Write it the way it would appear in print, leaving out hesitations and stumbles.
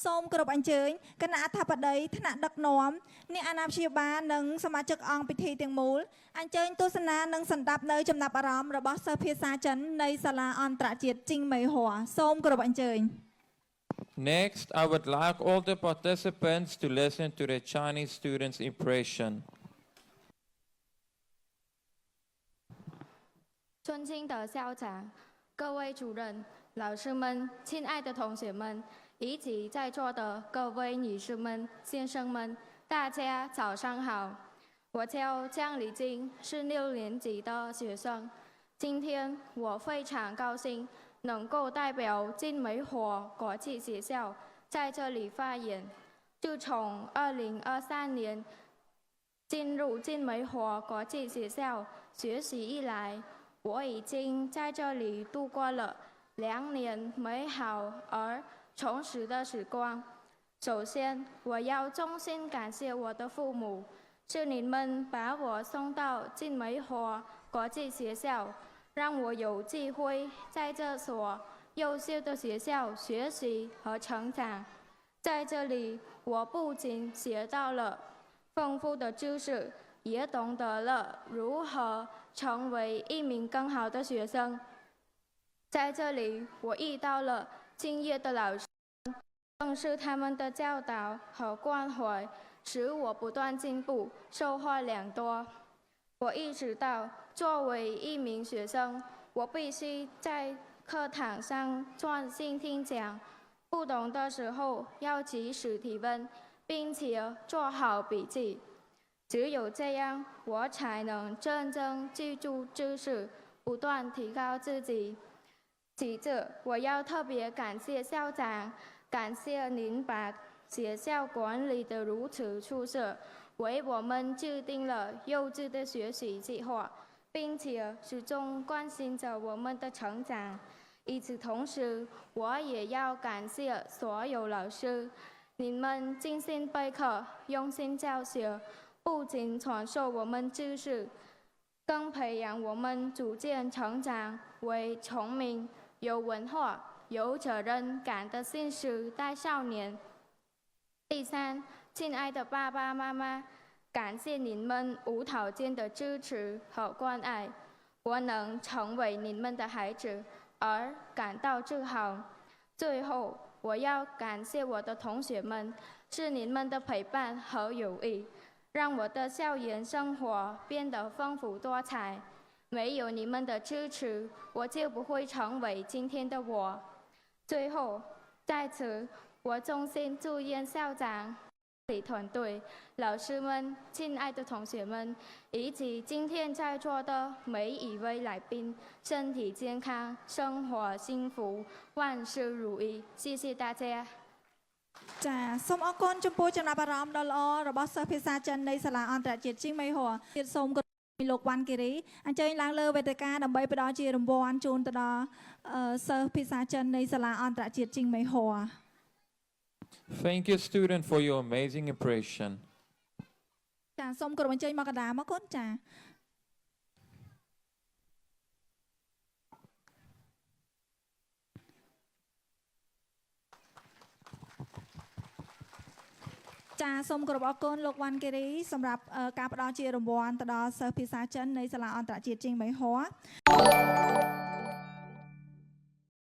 សូមគោរពអញ្ជើញគណៈអធិបតីថ្នាក់ដឹកនាំអ្នកអាណាព្យាបាលនិងសមាជិកអង្គពិធីទាំងមូលអញ្ជើញទស្សនានិងសម្ដាប់នៅចំណាប់អារម្មណ៍របស់សិស្សភាសាចិននៃសាលាអន្តរជាតិជីងមេហួរសូមគោរពអញ្ជើញ Next, I would like all the participants to listen to the Chinese students' impression. 尊敬的校长、各位主任、老师们、亲爱的同学们，以及在座的各位女士们、先生们，大家早上好。我叫江丽晶，是6年级的学生。今天我非常高兴能够代表金梅火国际学校在这里发言。自从2023年进入金梅火国际学校学习以来，我已经在这里度过了2年美好而充实的时光。首先，我要衷心感谢我的父母，是你们把我送到金梅火国际学校，让我有机会在这所优秀的学校学习和成长。在这里，我不仅学到了丰富的知识，也懂得了如何成为一名更好的学生。在这里，我遇到了敬业的老师，正是他们的教导和关怀，使我不断进步，收获良多。我意识到，作为一名学生，我必须在课堂上专心听讲，不懂的时候要及时提问，并且做好笔记。只有这样，我才能真正记住知识，不断提高自己。其次，我要特别感谢校长，感谢您把学校管理得如此出色，为我们制定了优质的学习计划，并且始终关心着我们的成长。与此同时，我也要感谢所有老师，你们精心备课，用心教学。不仅传授我们知识，更培养我们逐渐成长为聪明、有文化、有责任感的新时代少年。第三，亲爱的爸爸妈妈，感谢你们无条件的支持和关爱，我能成为你们的孩子而感到自豪。最后，我要感谢我的同学们，是你们的陪伴和友谊，让我的校园生活变得丰富多彩。没有你们的支持，我就不会成为今天的我。最后，在此，我衷心祝愿校长、团队、老师们、亲爱的同学们，以及今天在座的每一位来宾，身体健康，生活幸福，万事如意。谢谢大家。 ចាសូមអរគុណចំពោះចំណាប់អារម្មណ៍ដ៏ល្អរបស់សិស្សភាសាចិននៃសាលាអន្តរជាតិជីងមេហួរទៀតសូមគោរពលោកវ៉ាន់គិរីអញ្ជើញឡើងលើវេទិកាដើម្បីផ្ដល់ជារង្វាន់ជូនទៅដល់សិស្សភាសាចិននៃសាលាអន្តរជាតិជីងមេហួរ Thank you, student, for your amazing impression. ចាសូមគោរពអញ្ជើញមកកណ្ដាលមកកូនចា ចាសូមគោរពអរគុណលោកវ៉ាន់គិរីសម្រាប់ការផ្ដល់ជារង្វាន់ទៅដល់សិស្សភាសាចិននៃសាលាអន្តរជាតិជីងមេហួរ